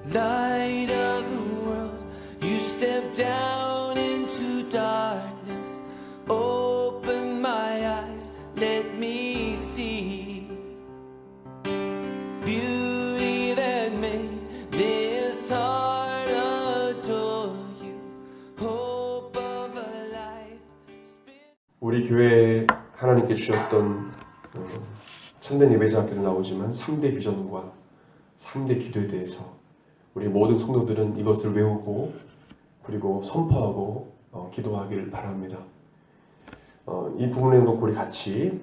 Light of the world, you step down into darkness. Open my eyes, let me see beauty that made this heart adore you. Hope of a life. 우리 교회에 하나님께 주셨던 참된 예배자 학교로 나오지만 3대 비전과 3대 기도에 대해서 우리 모든 성도들은 이것을 외우고 그리고 선포하고 기도하기를 바랍니다. 이 부분에 놓고 우리 같이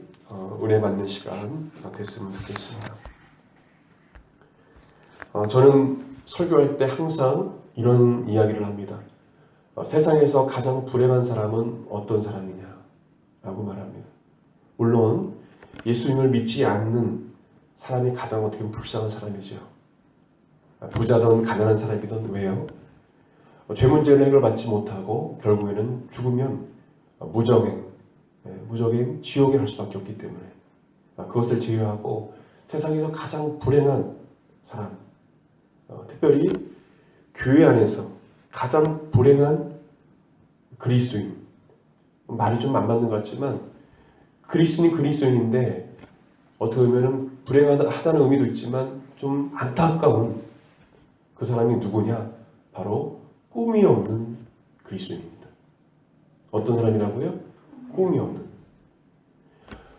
은혜 받는 시간 됐으면 좋겠습니다. 저는 설교할 때 항상 이런 이야기를 합니다. 세상에서 가장 불행한 사람은 어떤 사람이냐 라고 말합니다. 물론 예수님을 믿지 않는 사람이 가장 어떻게 보면 불쌍한 사람이죠. 부자든 가난한 사람이든. 왜요? 죄 문제를 해결받지 못하고 결국에는 죽으면 무적행, 지옥에 갈 수밖에 없기 때문에 그것을 제외하고 세상에서 가장 불행한 사람, 특별히 교회 안에서 가장 불행한 그리스도인, 말이 좀 안 맞는 것 같지만 그리스도인인데 어떻게 보면 불행하다는 의미도 있지만 좀 안타까운 그 사람이 누구냐? 바로 꿈이 없는 그리스도인입니다. 어떤 사람이라고요? 꿈이 없는.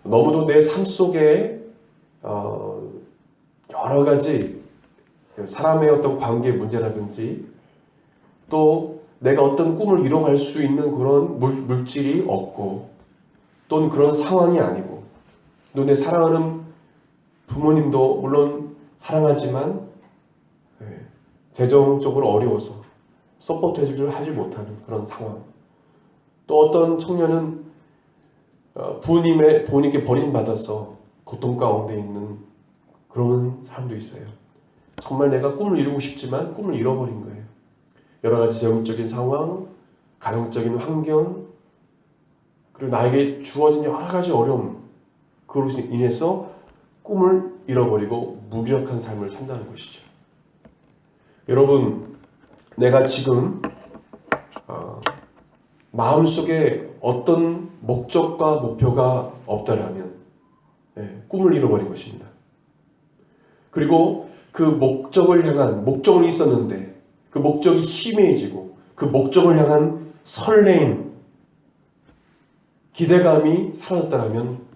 너무도 내 삶 속에 여러 가지 사람의 어떤 관계 문제라든지 또 내가 어떤 꿈을 이뤄갈 수 있는 그런 물질이 없고 또는 그런 상황이 아니고 또 내 사랑하는 부모님도 물론 사랑하지만 재정적으로 어려워서 서포트 해주지 하지 못하는 그런 상황. 또 어떤 청년은 부모님께 버림받아서 고통 가운데 있는 그런 사람도 있어요. 정말 내가 꿈을 이루고 싶지만 꿈을 잃어버린 거예요. 여러 가지 재정적인 상황, 가정적인 환경, 그리고 나에게 주어진 여러 가지 어려움, 그것으로 인해서 꿈을 잃어버리고 무기력한 삶을 산다는 것이죠. 여러분, 내가 지금 마음속에 어떤 목적과 목표가 없다라면 꿈을 잃어버린 것입니다. 그리고 그 목적이 있었는데 그 목적이 희미해지고 그 목적을 향한 설레임, 기대감이 사라졌다면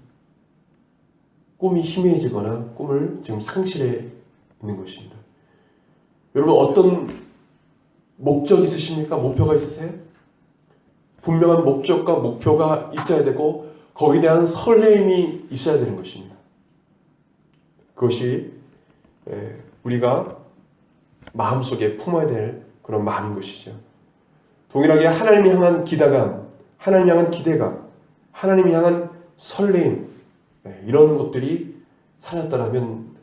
꿈이 희미해지거나 꿈을 지금 상실해 있는 것입니다. 여러분, 어떤 목적이 있으십니까? 목표가 있으세요? 분명한 목적과 목표가 있어야 되고 거기에 대한 설레임이 있어야 되는 것입니다. 그것이 우리가 마음속에 품어야 될 그런 마음인 것이죠. 동일하게 하나님을 향한 기대감, 하나님을 향한 기대감, 하나님을 향한 설레임, 이런 것들이 사라졌다면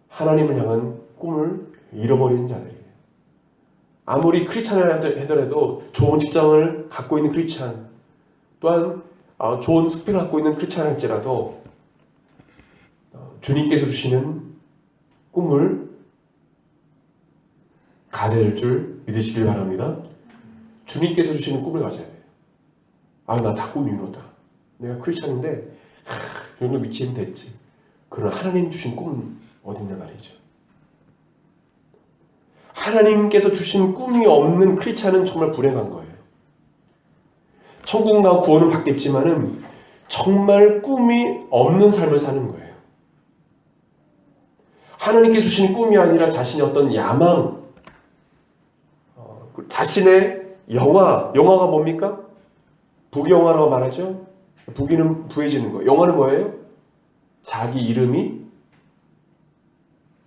하나님을 향한 꿈을 잃어버리는 자들이에요. 아무리 크리스찬을 하더라도 좋은 직장을 갖고 있는 크리스찬, 또한 좋은 스펙을 갖고 있는 크리스찬을 할지라도 주님께서 주시는 꿈을 가져야 될 줄 믿으시길 바랍니다. 주님께서 주시는 꿈을 가져야 돼요. 나 다 꿈이 이루었다. 내가 크리스찬인데 이 정도 위치는 됐지. 그러나 하나님 주신 꿈은 어딨냐 말이죠. 하나님께서 주신 꿈이 없는 크리스찬은 정말 불행한 거예요. 천국과 구원을 받겠지만은 정말 꿈이 없는 삶을 사는 거예요. 하나님께 주신 꿈이 아니라 자신의 어떤 야망, 자신의 영화가 뭡니까? 부귀영화라고 말하죠. 부귀는 부해지는 거예요. 영화는 뭐예요? 자기 이름이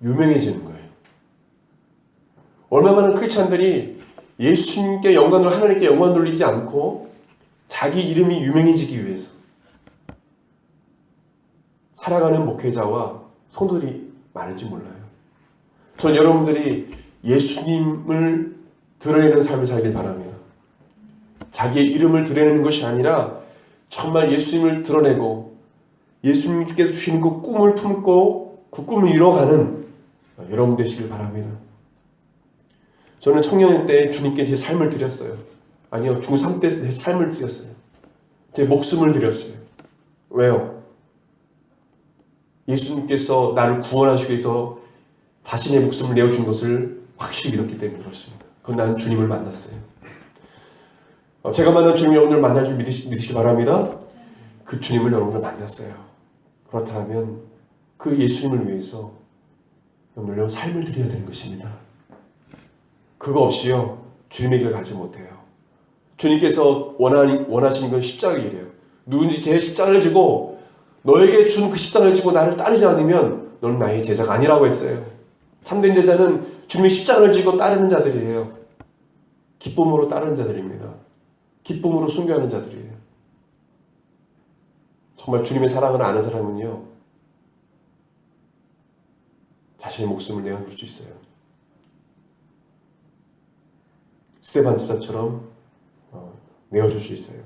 유명해지는 거예요. 얼마나 많은 크리스찬들이 예수님께 영광을, 하나님께 영광 돌리지 않고 자기 이름이 유명해지기 위해서 살아가는 목회자와 성도들이 많은지 몰라요. 전 여러분들이 예수님을 드러내는 삶을 살길 바랍니다. 자기의 이름을 드러내는 것이 아니라 정말 예수님을 드러내고 예수님께서 주시는 그 꿈을 품고 그 꿈을 이뤄가는 여러분 되시길 바랍니다. 저는 청년 때 주님께 제 삶을 드렸어요. 아니요, 중3 때 제 삶을 드렸어요. 제 목숨을 드렸어요. 왜요? 예수님께서 나를 구원하시기 위해서 자신의 목숨을 내어준 것을 확실히 믿었기 때문에 그렇습니다. 그건 난 주님을 만났어요. 제가 만난 주님을 여러분들 만날 줄 믿으시기 바랍니다. 그 주님을 여러분들 만났어요. 그렇다면 그 예수님을 위해서 여러분들 삶을 드려야 되는 것입니다. 그거 없이요 주님의 길을 가지 못해요. 주님께서 원하시는 건 십자가의 일이에요. 누군지 제 십자가를 지고 너에게 준 그 십자가를 지고 나를 따르지 않으면 너는 나의 제자가 아니라고 했어요. 참된 제자는 주님의 십자가를 지고 따르는 자들이에요. 기쁨으로 따르는 자들입니다. 기쁨으로 순교하는 자들이에요. 정말 주님의 사랑을 아는 사람은요 자신의 목숨을 내어줄 수 있어요. 스데반 집사처럼 내어줄 수 있어요.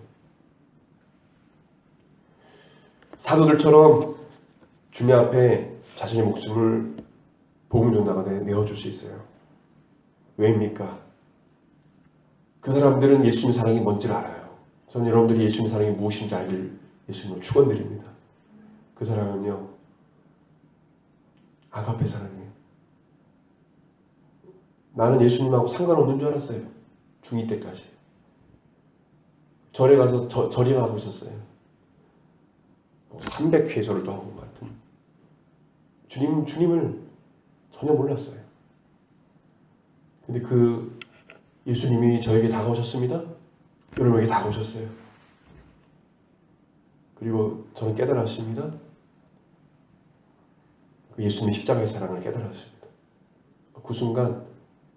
사도들처럼 주님 앞에 자신의 목숨을 복음 전하가 내어줄 수 있어요. 왜입니까? 그 사람들은 예수님의 사랑이 뭔지를 알아요. 저는 여러분들이 예수님의 사랑이 무엇인지 알길 예수님을 축원드립니다. 그 사랑은요 아가페 사랑이에요. 나는 예수님하고 상관없는 줄 알았어요. 중2 때까지. 절에 가서 절이나 하고 있었어요. 300회 절도 하고 같은. 주님을 전혀 몰랐어요. 근데 그 예수님이 저에게 다가오셨습니다. 여러분에게 다가오셨어요. 그리고 저는 깨달았습니다. 그 예수님의 십자가의 사랑을 깨달았습니다. 그 순간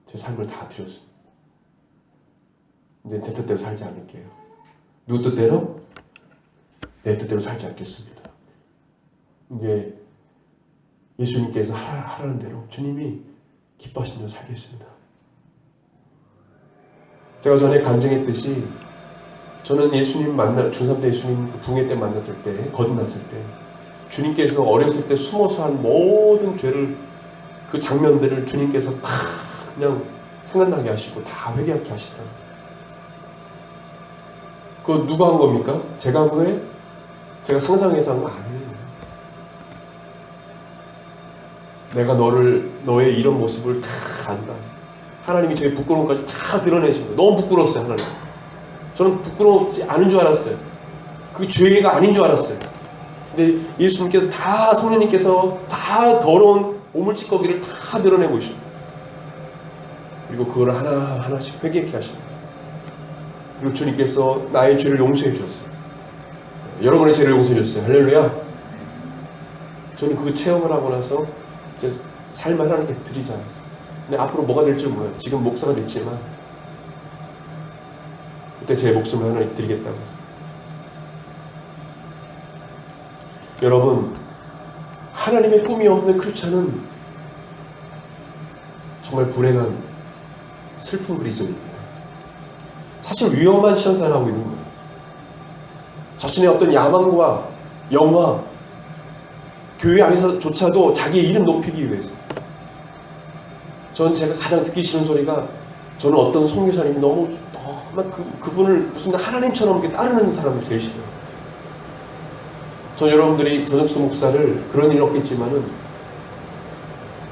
제 삶을 다 드렸습니다. 이제 제 뜻대로 살지 않을게요. 누구 뜻대로? 내 뜻대로 살지 않겠습니다. 이제 예수님께서 하라는 대로 주님이 기뻐하신 대로 살겠습니다. 제가 전에 간증했듯이 저는 예수님 중3 때 예수님 그 붕괴 때 만났을 때, 거듭났을 때 주님께서 어렸을 때 숨어서 한 모든 죄를 그 장면들을 주님께서 다 그냥 생각나게 하시고 다 회개하게 하시더라고요. 그거 누가 한 겁니까? 제가 한 거예요? 제가 상상해서 한 거 아니에요. 내가 너의 이런 모습을 다 안다. 하나님이 저의 부끄러움까지 다 드러내신 거예요. 너무 부끄러웠어요, 하나님. 저는 부끄럽지 않은 줄 알았어요. 그 죄가 아닌 줄 알았어요. 근데 예수님께서 성령님께서 다 더러운 오물찌꺼기를 다 드러내고 계셔요. 그리고 그걸 하나씩 회개케 하십니다. 그리고 주님께서 나의 죄를 용서해 주셨어요. 여러분의 죄를 용서해 주셨어요. 할렐루야. 저는 그 체험을 하고 나서 이제 삶을 하나님께 드리지 않았어요. 근데 앞으로 뭐가 될지 몰라요. 지금 목사가 됐지만 그때 제 목숨을 하나님께 드리겠다고 했어요. 여러분, 하나님의 꿈이 없는 크리스찬은 정말 불행한 슬픈 그리스도입니다. 사실 위험한 신앙생활을 하고 있는 거예요. 자신의 어떤 야망과 영화, 교회 안에서조차도 자기의 이름 높이기 위해서. 저는 제가 가장 듣기 싫은 소리가, 저는 어떤 선교사님이 너무 그분을 무슨 하나님처럼 이렇게 따르는 사람을 제일 싫어요. 저 여러분들이 전혁수 목사를 그런 일은 없겠지만은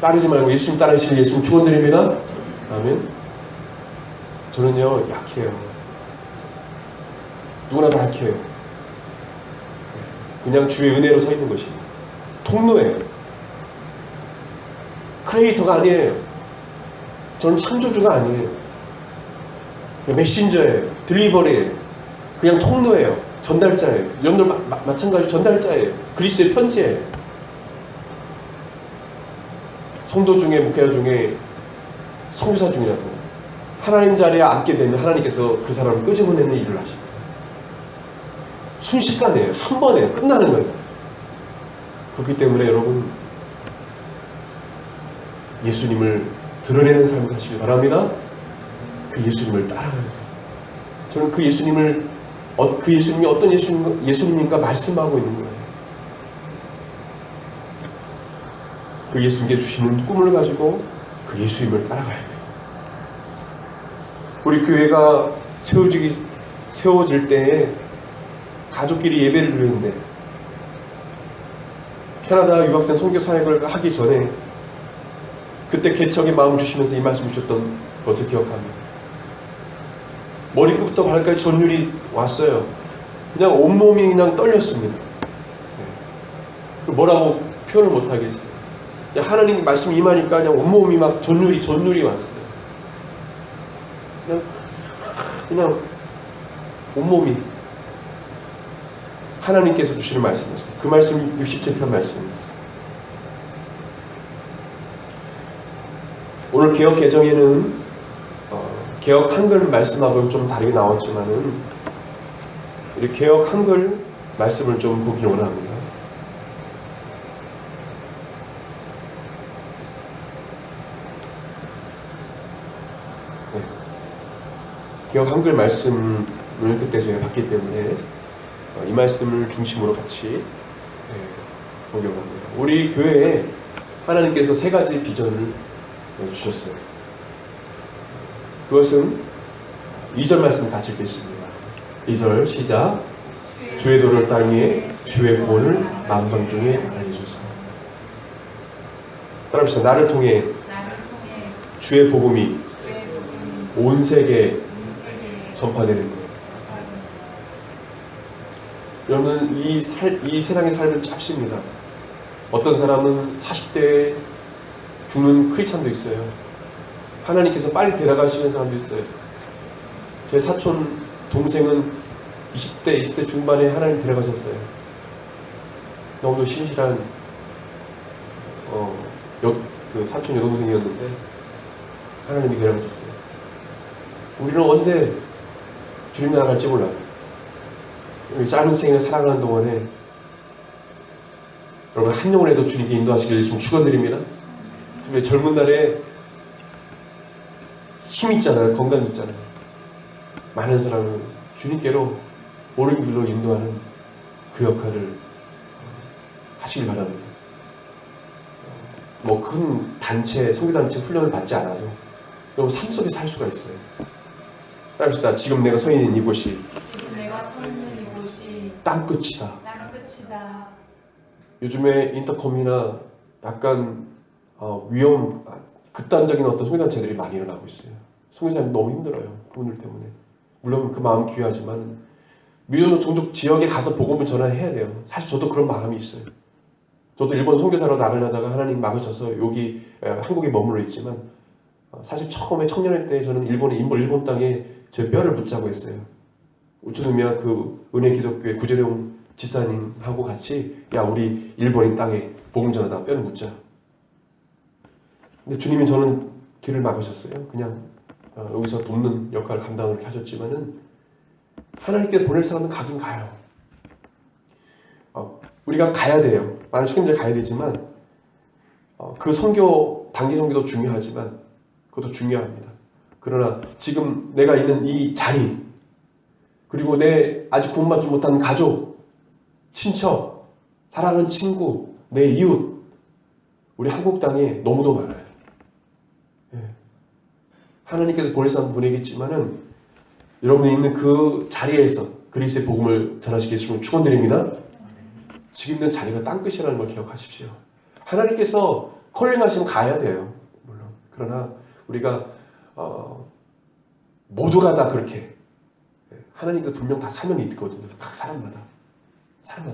따르지 말고 예수님 따르시는 예수님 축원드립니다. 아멘. 저는요 약해요. 누구나 다 약해요. 그냥 주의 은혜로 서 있는 것입니다. 통로예요. 크리에이터가 아니에요. 저는 창조주가 아니에요. 메신저예요. 딜리버리예요. 그냥 통로예요. 전달자예요. 여러분들 마찬가지로 전달자예요. 그리스도의 편지예요. 성도 중에, 목회자 중에, 선교사 중이라도 하나님 자리에 앉게 되면 하나님께서 그 사람을 끄집어내는 일을 하십니다. 순식간에 한 번에 끝나는 거예요. 그렇기 때문에 여러분 예수님을 드러내는 삶을 사시길 바랍니다. 그 예수님을 따라가야 돼요. 저는 그 예수님이 어떤 예수님인가 말씀하고 있는 거예요. 그 예수님께 주시는 꿈을 가지고 그 예수님을 따라가야 돼요. 우리 교회가 세워질 때에 가족끼리 예배를 드리는데 캐나다 유학생 선교 사역을 하기 전에 그때 개척의 마음을 주시면서 이 말씀을 주셨던 것을 기억합니다. 머리끝부터 발까지 전율이 왔어요. 그냥 온몸이 그냥 떨렸습니다. 뭐라고 표현을 못하겠어요. 하나님 말씀이 임하니까 그냥 온몸이 막 전율이 왔어요. 그냥 온몸이 하나님께서 주시는 말씀이었어요. 그 말씀이 60절 말씀이었어요. 오늘 개혁 개정에는 개혁 한글 말씀하고 좀 다르게 나왔지만은 우리 개혁 한글 말씀을 좀 보길 원합니다. 네. 개혁 한글 말씀을 그때 저희가 봤기 때문에 이 말씀을 중심으로 같이 보려고 합니다. 우리 교회에 하나님께서 세 가지 비전을 주셨어요. 그것은 2절 말씀 같이 읽겠습니다. 2절 시작. 주의 도를 땅 위에 주의 구원을 만방중에 알려주소서. 따라합시다. 나를 통해 주의 복음이 온 세계에 전파되는 것. 여러분 이 세상의 삶은 짧습니다. 어떤 사람은 40대에 죽는 크리스찬도 있어요. 하나님께서 빨리 데려가시는 사람도 있어요. 제 사촌 동생은 20대 중반에 하나님 데려가셨어요. 너무도 신실한 그 사촌 여동생이었는데 하나님이 데려가셨어요. 우리는 언제 주님 나라 갈지 몰라요. 짧은 생을 살아가는 동안에 여러분 한 영혼에도 주님께 인도하시길 예수님 축원드립니다. 특별히 젊은 날에 힘 있잖아요. 건강 있잖아요. 많은 사람을 주님께로 옳은 길로 인도하는 그 역할을 하시길 바랍니다. 뭐 큰 단체, 선교단체 훈련을 받지 않아도 여러분 삶 속에 살 수가 있어요. 따라합시다. 지금 내가 서 있는 이곳이 땅끝이다. 요즘에 인터컴이나 약간 극단적인 어떤 선교단체들이 많이 일어나고 있어요. 선교사님 너무 힘들어요. 그분들 때문에. 물론 그 마음 귀하지만 미혼노 종족 지역에 가서 복음을 전해야 돼요. 사실 저도 그런 마음이 있어요. 저도 일본 선교사로 나가려다가 하나님 막으셔서 여기 한국에 머물러 있지만 사실 처음에 청년회 때 저는 일본 땅에 제 뼈를 붙자고 했어요. 우츠노미야 그 은혜 기독교의 구재룡 지사님하고 같이 우리 일본인 땅에 복음 전하다가 뼈를 묻자. 근데 주님이 저는 길을 막으셨어요. 그냥 여기서 돕는 역할을 감당을 이렇게 하셨지만은 하나님께 보낼 사람은 가긴 가요. 우리가 가야 돼요. 많은 책임자를 가야 되지만 그 선교 단기 선교도 중요하지만 그것도 중요합니다. 그러나 지금 내가 있는 이 자리 그리고 내 아직 구원받지 못한 가족, 친척, 사랑하는 친구, 내 이웃 우리 한국 땅에 너무도 많아요. 하나님께서 보낼 사람 보내겠지만은 여러분이 있는 그 자리에서 그리스도의 복음을 전하시기 위해서 축원드립니다. 지금 있는 자리가 땅끝이라는 걸 기억하십시오. 하나님께서 컬링하시면 가야 돼요. 물론. 그러나 우리가 모두가 다 그렇게 하나님께서 분명 다 사명이 있거든요. 각 사람마다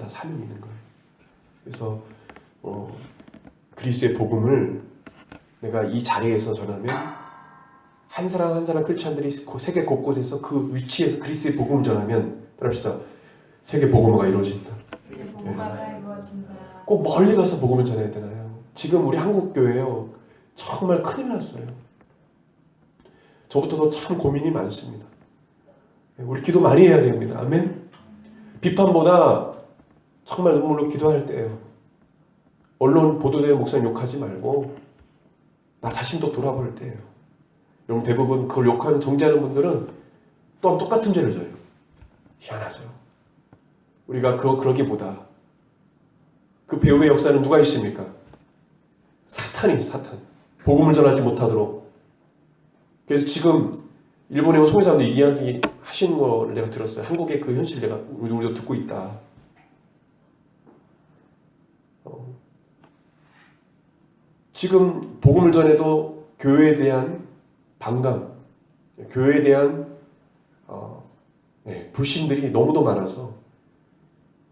사명이 있는 거예요. 그래서 그리스도의 복음을 내가 이 자리에서 전하면 한 사람 한 사람 크리스찬들이 세계 곳곳에서 그 위치에서 그리스도의 복음을 전하면 따라합시다. 세계 복음화가 이루어진다. 꼭 멀리 가서 복음을 전해야 되나요? 지금 우리 한국 교회요 정말 큰일 났어요. 저부터도 참 고민이 많습니다. 우리 기도 많이 해야 됩니다. 아멘. 비판보다 정말 눈물로 기도할 때예요. 언론 보도되는 목사님 욕하지 말고 나 자신도 돌아볼 때예요. 여러분 대부분 그걸 욕하는 정죄하는 분들은 또한 똑같은 죄를 져요. 희한하죠. 우리가 그러기보다 그 배후의 역사는 누가 있습니까? 사탄이 사탄. 복음을 전하지 못하도록. 그래서 지금 일본에 온 송회사님도 이야기 하시는 거를 내가 들었어요. 한국의 그 현실 내가 우리도 듣고 있다. 지금 복음을 전해도 교회에 대한 반감, 교회에 대한 불신들이 너무도 많아서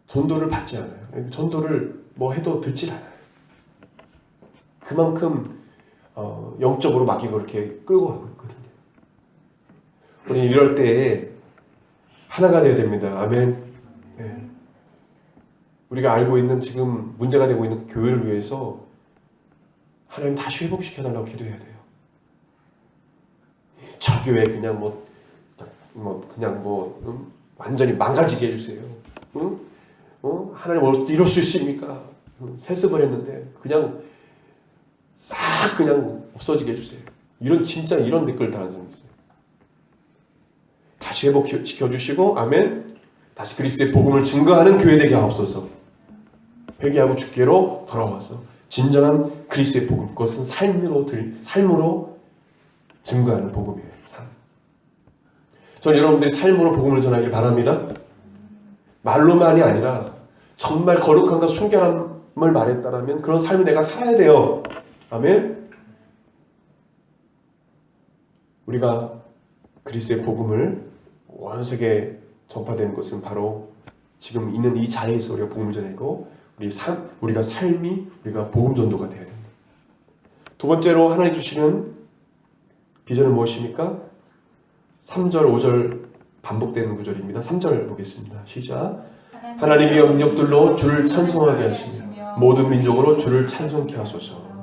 전도를 받지 않아요. 전도를 뭐 해도 듣질 않아요. 그만큼 영적으로 마귀가 그렇게 끌고 가고 있거든요. 우리 이럴 때 하나가 되어야 됩니다. 아멘. 네. 우리가 알고 있는 지금 문제가 되고 있는 교회를 위해서 하나님 다시 회복시켜달라고 기도해야 돼요. 저 교회 그냥 완전히 망가지게 해주세요. 응? 하나님 어떻게 이럴 수 있습니까? 세습을 그냥 싹 그냥 없어지게 해주세요. 진짜 이런 댓글 달은 사람이 있어요. 다시 회복시켜주시고, 아멘. 다시 그리스도의 복음을 증거하는 교회 되게 하옵소서. 회개하고 주께로 돌아와서 진정한 그리스도의 복음, 그것은 삶으로 증거하는 복음이에요. 삶. 저는 여러분들이 삶으로 복음을 전하길 바랍니다. 말로만이 아니라 정말 거룩함과 순결함을 말했다라면 그런 삶을 내가 살아야 돼요. 아멘. 우리가 그리스도의 복음을 온 세계에 전파되는 것은 바로 지금 있는 이 자리에서 우리가 복음을 전하고 우리가 복음 전도가 되어야 됩니다. 두 번째로 하나님 주시는 비전은 무엇입니까? 3절, 5절 반복되는 구절입니다. 3절 보겠습니다. 시작. 하나님이 영역들로 주를 찬송하게 하시며 모든 민족으로 주를 찬송케 하소서.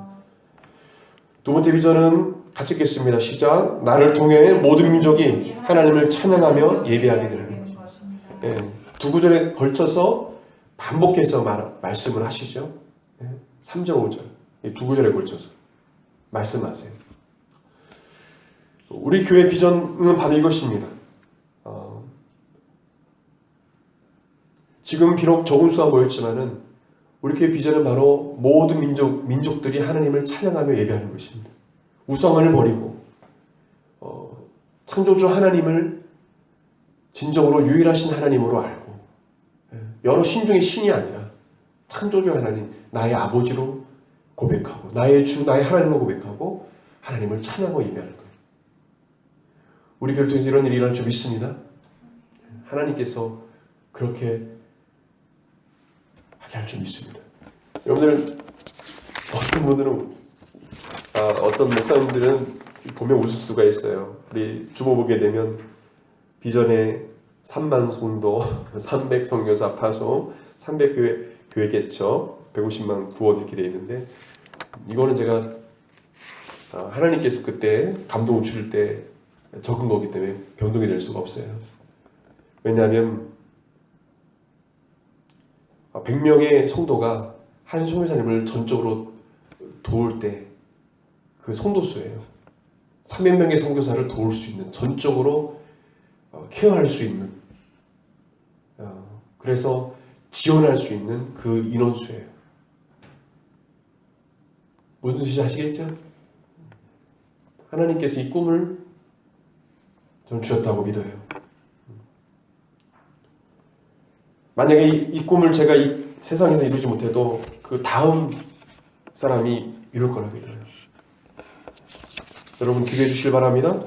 두 번째 비전은 같이 읽겠습니다. 시작. 나를 통해 모든 민족이 하나님을 찬양하며 예배하게 되는 것입니다. 두 구절에 걸쳐서 반복해서 말씀을 하시죠. 3절, 5절 두 구절에 걸쳐서 말씀하세요. 우리 교회 비전은 바로 이것입니다. 지금 비록 적은 수가 모였지만은 우리 교회 비전은 바로 모든 민족들이 하나님을 찬양하며 예배하는 것입니다. 우상을 버리고 창조주 하나님을 진정으로 유일하신 하나님으로 알고 여러 신 중에 신이 아니라 창조주 하나님, 나의 아버지로 고백하고 나의 주, 나의 하나님으로 고백하고 하나님을 찬양하고 예배하는 거예요. 우리 교회 통해서 이런 일이 일어날 줄 믿습니다. 하나님께서 그렇게 하게 할 줄 믿습니다. 여러분들 어떤 분들은 어떤 목사님들은 보면 웃을 수가 있어요. 우리 주보 보게 되면 비전에 3만 성도, 300 선교사 파송, 300교회 개척, 150만 구원 이렇게 되어 있는데 이거는 제가 하나님께서 그때 감동을 주실 때 적은 거기 때문에 변동이 될 수가 없어요. 왜냐하면 100명의 성도가 한 송회사님을 전적으로 도울 때 그 성도수예요. 300명의 선교사를 도울 수 있는, 전적으로 케어할 수 있는, 그래서 지원할 수 있는 그 인원수예요. 무슨 뜻인지 아시겠죠? 하나님께서 이 꿈을 저는 주셨다고 믿어요. 만약에 이 꿈을 제가 이 세상에서 이루지 못해도 그 다음 사람이 이룰 거라고 믿어요. 여러분 기도해 주시길 바랍니다.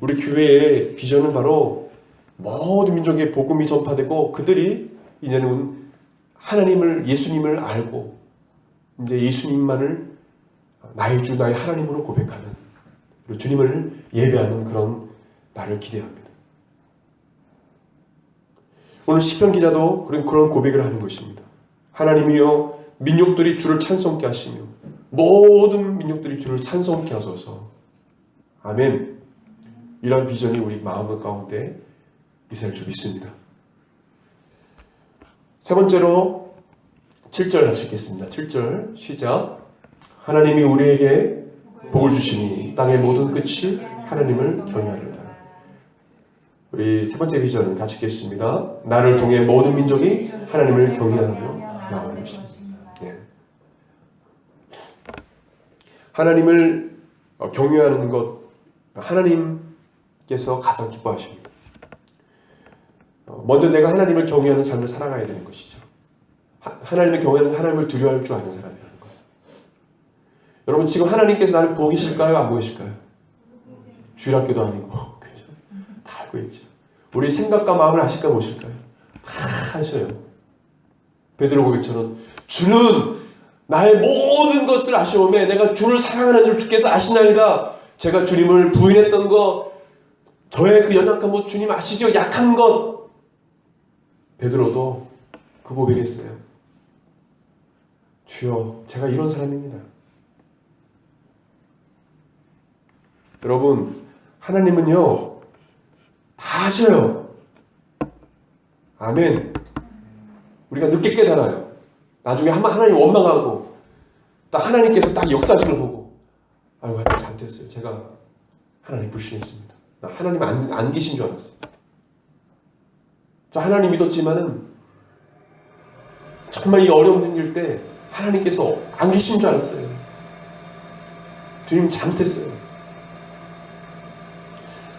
우리 교회의 비전은 바로 모든 민족의 복음이 전파되고 그들이 이제는 하나님을, 예수님을 알고 이제 예수님만을 나의 주, 나의 하나님으로 고백하는, 그리고 주님을 예배하는 그런 날을 기대합니다. 오늘 시편 기자도 그런 고백을 하는 것입니다. 하나님이여 민족들이 주를 찬송케 하시며 모든 민족들이 주를 찬송케 하소서. 아멘. 이런 비전이 우리 마음 가운데 있을 줄 믿습니다. 세 번째로 7절 다시 읽겠습니다. 7절 시작. 하나님이 우리에게 복을 주시니 땅의 모든 끝이 하나님을 경외하리라. 우리 세 번째 비전은 같이 읽겠습니다. 나를 통해 모든 민족이 하나님을 경외하며 나아가는 것입니다. 네. 하나님을 경외하는 것, 하나님 하나님께서 가장 기뻐하십니다. 먼저 내가 하나님을 경외하는 삶을 살아가야 되는 것이죠. 하나님을 경외하는, 하나님을 두려워할 줄 아는 사람이라는 거예요. 여러분 지금 하나님께서 나를 보고 계실까요? 안 보고 계실까요? 주일학교도 아니고 그죠? 다 알고 있죠. 우리 생각과 마음을 아실까 모실까요? 다 아셔요. 베드로 고백처럼 주는 나의 모든 것을 아시오매 내가 주를 사랑하는 줄 주께서 아시나이다. 제가 주님을 부인했던 것, 저의 그 연약한 것 주님 아시죠? 약한 것. 베드로도 그 고백했어요. 주여, 제가 이런 사람입니다. 여러분, 하나님은요 다 아셔요. 아멘. 우리가 늦게 깨달아요. 나중에 하나님 원망하고 딱 하나님께서 딱 역사하시는 걸 보고 아이고 하여튼 잘못했어요. 제가 하나님 불신했습니다. 나 하나님 안 계신 줄 알았어요. 저 하나님 믿었지만은 정말 이 어려움 생길 때 하나님께서 안 계신 줄 알았어요. 주님 잘못했어요.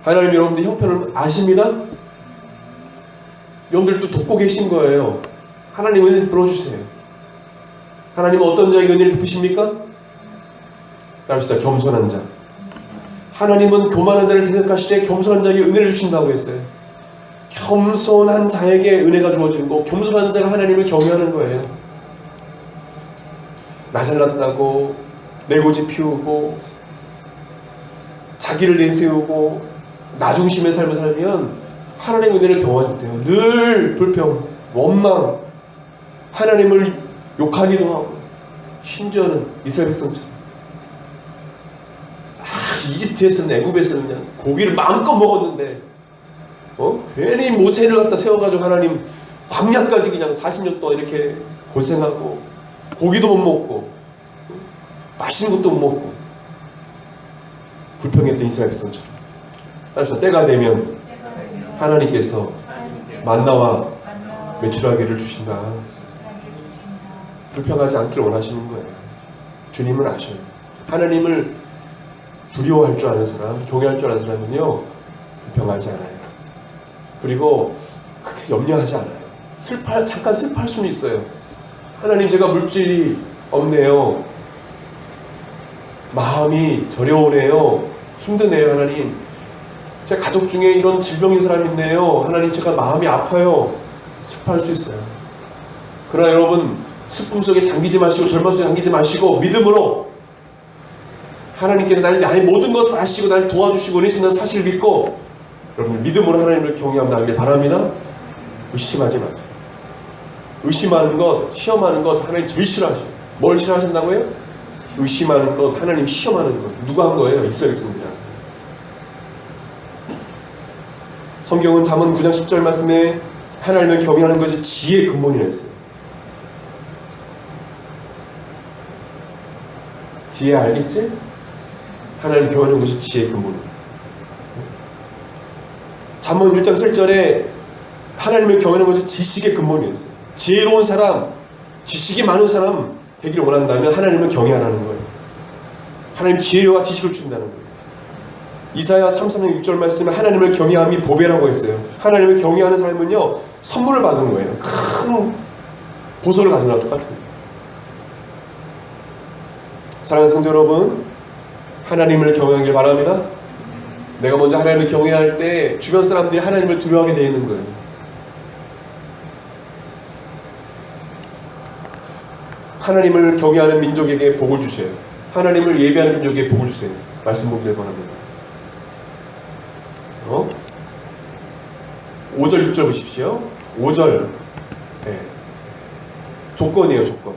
하나님 여러분들 형편을 아십니다? 여러분들도 돕고 계신 거예요. 하나님 은혜 풀어주세요. 하나님은 어떤 자에게 은혜를 베푸십니까? 따릅시다. 겸손한 자. 하나님은 교만한 자를 대적하시되 겸손한 자에게 은혜를 주신다고 했어요. 겸손한 자에게 은혜가 주어지는 거, 겸손한 자가 하나님을 경외하는 거예요. 나 잘났다고 내고집 피우고 자기를 내세우고 나 중심의 삶을 살면 하나님의 은혜를 경험하지 못해요. 늘 불평, 원망, 하나님을 욕하기도 하고 심지어는 이스라엘 백성처럼 이집트에서는 애굽에서는 그냥 고기를 마음껏 먹었는데 괜히 모세를 갖다 세워가지고 하나님 광야까지 그냥 40년 동안 이렇게 고생하고 고기도 못 먹고 맛있는 것도 못 먹고 불평했던 이스라엘 백성처럼 따라서 때가 되면 하나님께서 만나와 메추라기를 주신다. 불평하지 않기를 원하시는 거예요. 주님은 아셔요. 하나님을 두려워할 줄 아는 사람, 경외할 줄 아는 사람은요 불평하지 않아요. 그리고 크게 염려하지 않아요. 잠깐 슬퍼할 수는 있어요. 하나님 제가 물질이 없네요. 마음이 저려오네요. 힘드네요. 하나님 제 가족 중에 이런 질병인 사람이 있네요. 하나님 제가 마음이 아파요. 슬퍼할 수 있어요. 그러나 여러분 슬픔 속에 잠기지 마시고 절망 속에 잠기지 마시고 믿음으로 하나님께서 나의 모든 것을 아시고 나를 도와주시고 은혜신다는 사실을 믿고 여러분 믿음으로 하나님을 경외하며 나가길 바랍니다. 의심하지 마세요. 의심하는 것, 시험하는 것 하나님 제일 싫어하셔요. 뭘 싫어하신다고요? 의심하는 것, 하나님 시험하는 것. 누가 한 거예요? 이스라엘 백성들이야. 성경은 잠언 9장 10절 말씀에 하나님을 경외하는 것이 지혜의 근본이라 했어요. 지혜 알겠지? 하나님 경외하는 것이 지혜의 근본이에요. 잠언 1장 7절에 하나님을 경외하는 것이 지식의 근본이었어요. 지혜로운 사람, 지식이 많은 사람 되기를 원한다면 하나님을 경외하라는 거예요. 하나님 지혜와 지식을 준다는 거예요. 이사야 33장 6절 말씀에 하나님을 경외함이 보배라고 했어요. 하나님을 경외하는 사람은요 선물을 받은 거예요. 큰 보석을 가진 거랑 똑같은 거예요. 사랑하는 성도 여러분, 하나님을 경외하길 바랍니다. 내가 먼저 하나님을 경외할 때 주변 사람들이 하나님을 두려워하게 되어 있는 거예요. 하나님을 경외하는 민족에게 복을 주세요. 하나님을 예배하는 민족에게 복을 주세요. 말씀 보기를 바랍니다. 5절 6절 보십시오. 5절 네. 조건이에요. 조건.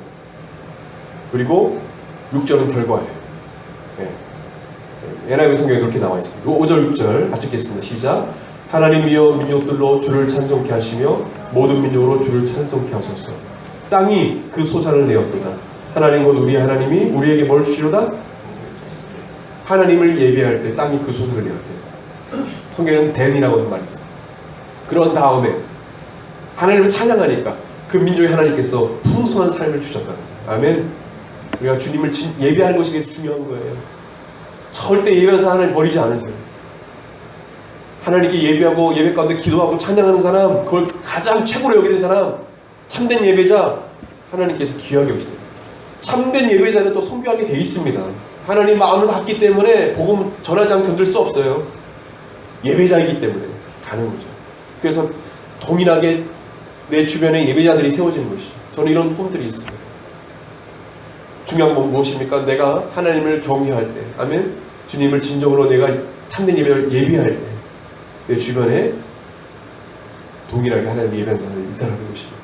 그리고 6절은 결과예요. 네. NIV 성경에 그렇게 나와 있습니다. 5절 6절 같이 읽겠습니다. 시작. 하나님이여 민족들로 주를 찬송케 하시며 모든 민족으로 주를 찬송케 하소서. 땅이 그 소산을 내었도다. 하나님 곧 우리 하나님이 우리에게 뭘 주시로다? 하나님을 예배할 때 땅이 그 소산을 내었대요. 성경에는 댄이라고 하는 말이 있어요. 그런 다음에 하나님을 찬양하니까 그 민족에 하나님께서 풍성한 삶을 주셨다. 아멘. 우리가 주님을 예배하는 것이 중요한 거예요. 절대 예배해서 하나님 버리지 않으세요. 하나님께 예배하고 예배 가운데 기도하고 찬양하는 사람, 그걸 가장 최고로 여기는 사람, 참된 예배자, 하나님께서 귀하게 여기십니다. 참된 예배자는 또 성교하게 돼 있습니다. 하나님 마음을 받기 때문에 복음 전하지 않고 견딜 수 없어요. 예배자이기 때문에 가는 거죠. 그래서 동일하게 내 주변에 예배자들이 세워지는 것이죠. 저는 이런 꿈들이 있습니다. 중요한 건 무엇입니까? 내가 하나님을 경외할 때, 아멘. 주님을 진정으로 내가 참된 예배를 예배할 때, 내 주변에 동일하게 하나님 예배하는 사람이 있다는 것입니다.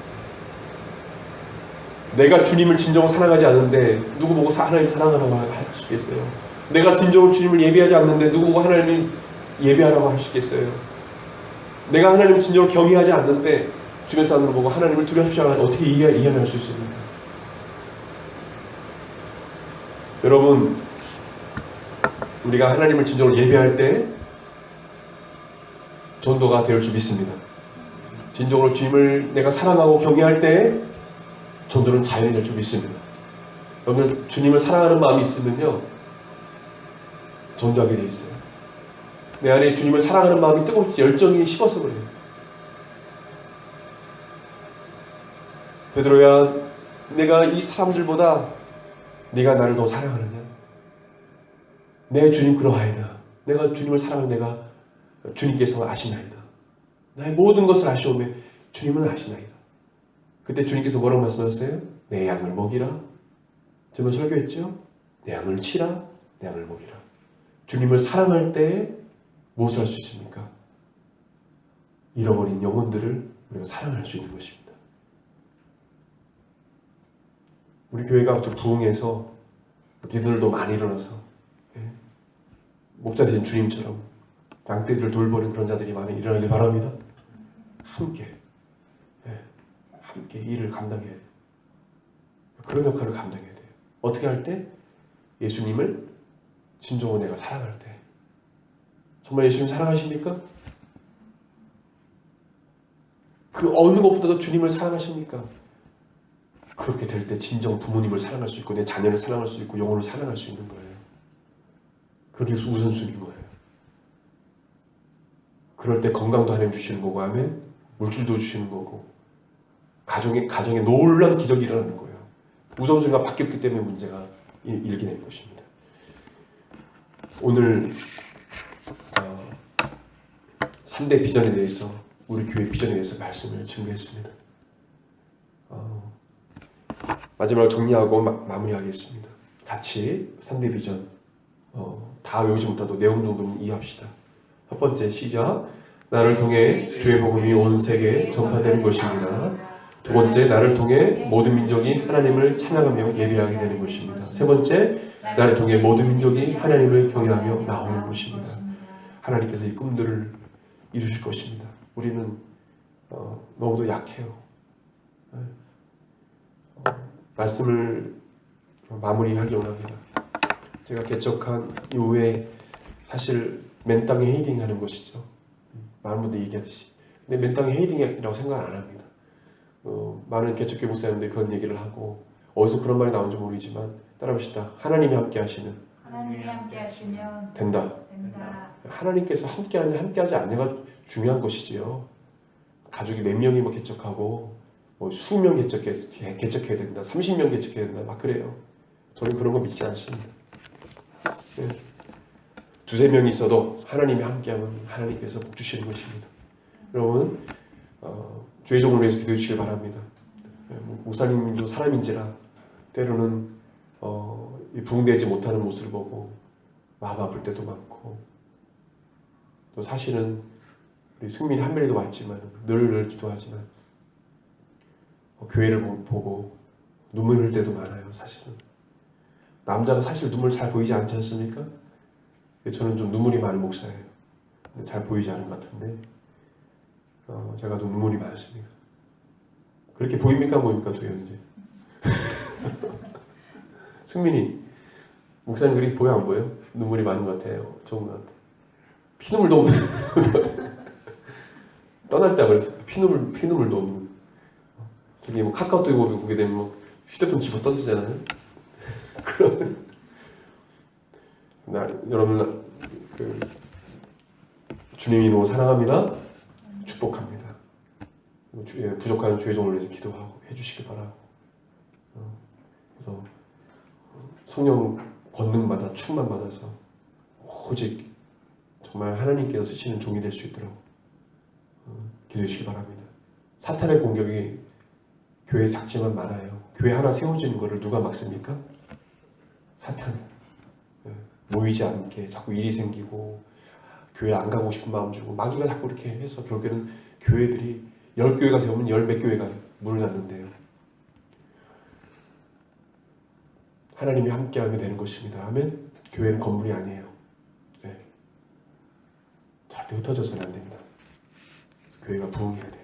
내가 주님을 진정으로 사랑하지 않는데 누구 보고 하나님 사랑하라고 할 수 있겠어요? 내가 진정으로 주님을 예배하지 않는데 누구 보고 하나님 예배하라고 할 수 있겠어요? 내가 하나님을 진정으로 경외하지 않는데 주변 사람을 보고 하나님을 두려워하지 않으면 어떻게 이해할 수 있습니까? 여러분, 우리가 하나님을 진정으로 예배할 때 전도가 될 줄 믿습니다. 진정으로 주님을 내가 사랑하고 경외할 때 전도는 자연이 될 줄 믿습니다. 여러분, 주님을 사랑하는 마음이 있으면요, 전도하게 돼 있어요. 내 안에 주님을 사랑하는 마음이 뜨겁지, 열정이 식어서 그래요. 베드로야, 내가 이 사람들보다 네가 나를 더 사랑하느냐? 내 주님 그러하이다. 내가 주님을 사랑하는 내가 주님께서 아시나이다. 나의 모든 것을 아시오매 주님은 아시나이다. 그때 주님께서 뭐라고 말씀하셨어요? 내 양을 먹이라. 제가 설교했죠? 내 양을 치라. 내 양을 먹이라. 주님을 사랑할 때 무엇을 할 수 있습니까? 잃어버린 영혼들을 우리가 사랑할 수 있는 것입니다. 우리 교회가 좀 부흥해서 니들도 많이 일어나서 목자 되신 주님처럼 양떼들을 돌보는 그런 자들이 많이 일어나길 바랍니다. 함께 일을 감당해야 돼요. 그런 역할을 감당해야 돼요. 어떻게 할 때? 예수님을 진정으로 내가 사랑할 때. 정말 예수님 사랑하십니까? 그 어느 것보다도 주님을 사랑하십니까? 그렇게 될 때 진정 부모님을 사랑할 수 있고 내 자녀를 사랑할 수 있고 영혼을 사랑할 수 있는 거예요. 그게 우선순위인 거예요. 그럴 때 건강도 하나님 주시는 거고, 아멘. 물질도 주시는 거고, 가정에 놀라운 기적이 일어나는 거예요. 우선순위가 바뀌었기 때문에 문제가 일게 되는 것입니다. 오늘 3대 비전에 대해서, 우리 교회 비전에 대해서 말씀을 증거했습니다. 마지막으로 정리하고 마무리하겠습니다. 같이 3대 비전 다 외우지 못해도 내용 정도는 이해합시다. 첫 번째, 시작. 나를 통해 주의 복음이 온 세계에 전파되는 것입니다. 두 번째, 나를 통해 모든 민족이 하나님을 찬양하며 예배하게 되는 것입니다. 세 번째, 나를 통해 모든 민족이 하나님을 경외하며 나오는 것입니다. 하나님께서 이 꿈들을 이루실 것입니다. 우리는 너무도 약해요. 말씀을 마무리하기 원합니다. 제가 개척한 이후에 사실 맨 땅에 헤이딩하는 것이죠. 많은 분들이 얘기하듯이. 근데 맨 땅에 헤이딩이라고 생각을 안 합니다. 많은 개척교 목사님들이 그런 얘기를 하고, 어디서 그런 말이 나온지 모르지만 따라합시다. 하나님이 함께 하시면 된다. 하나님께서 함께하지 않냐가 중요한 것이지요. 가족이 몇 명이 뭐 개척하고 수명 개척해야 된다, 30명 개척해야 된다, 막 그래요. 저는 그런 거 믿지 않습니다. 네. 두세 명이 있어도 하나님이 함께하면 하나님께서 복 주시는 것입니다. 여러분, 주의 종을 위해서 기도해 주시길 바랍니다. 목사님도 사람인지라 때로는 부흥되지 못하는 모습을 보고 마음 아플 때도 많고, 또 사실은 우리 승민이 한별이도 왔지만 늘 기도하지만 교회를 보고 눈물 흘릴 때도 많아요. 사실은 남자가 사실 눈물 잘 보이지 않지 않습니까? 저는 좀 눈물이 많은 목사예요. 근데 잘 보이지 않은 것 같은데 제가 좀 눈물이 많습니다. 그렇게 보입니까? 뭐입니까? 도현이제 승민이 목사님 그렇게 보여 안 보여? 눈물이 많은 것 같아요. 좋은 것 같아요. 피눈물도 없는 것 같아요. 떠날 때 그랬어요. 피눈물도 없는. 저기 뭐 카카오톡 보게 되면 뭐 휴대폰 집어 던지잖아요. 여러분 주님 이름으로 사랑합니다. 축복합니다. 부족한 주의 종을 위해서 기도하고 해주시기 바라고. 그래서 성령 권능받아 충만받아서 오직 정말 하나님께서 쓰시는 종이 될 수 있도록 기도해 주시기 바랍니다. 사탄의 공격이 교회 작지만 많아요. 교회 하나 세워지는 것을 누가 막습니까? 사탄. 모이지 않게 자꾸 일이 생기고 교회 안 가고 싶은 마음 주고 마귀가 자꾸 이렇게 해서 결국에는 교회들이 10교회가 세우면 10몇 교회가 문을 닫는데요. 하나님이 함께하면 되는 것입니다. 아멘. 교회는 건물이 아니에요. 네. 절대 흩어져서는 안 됩니다. 교회가 부흥해야 돼요.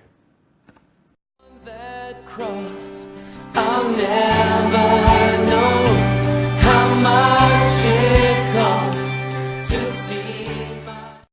That cross, I'll never know how much it costs to see.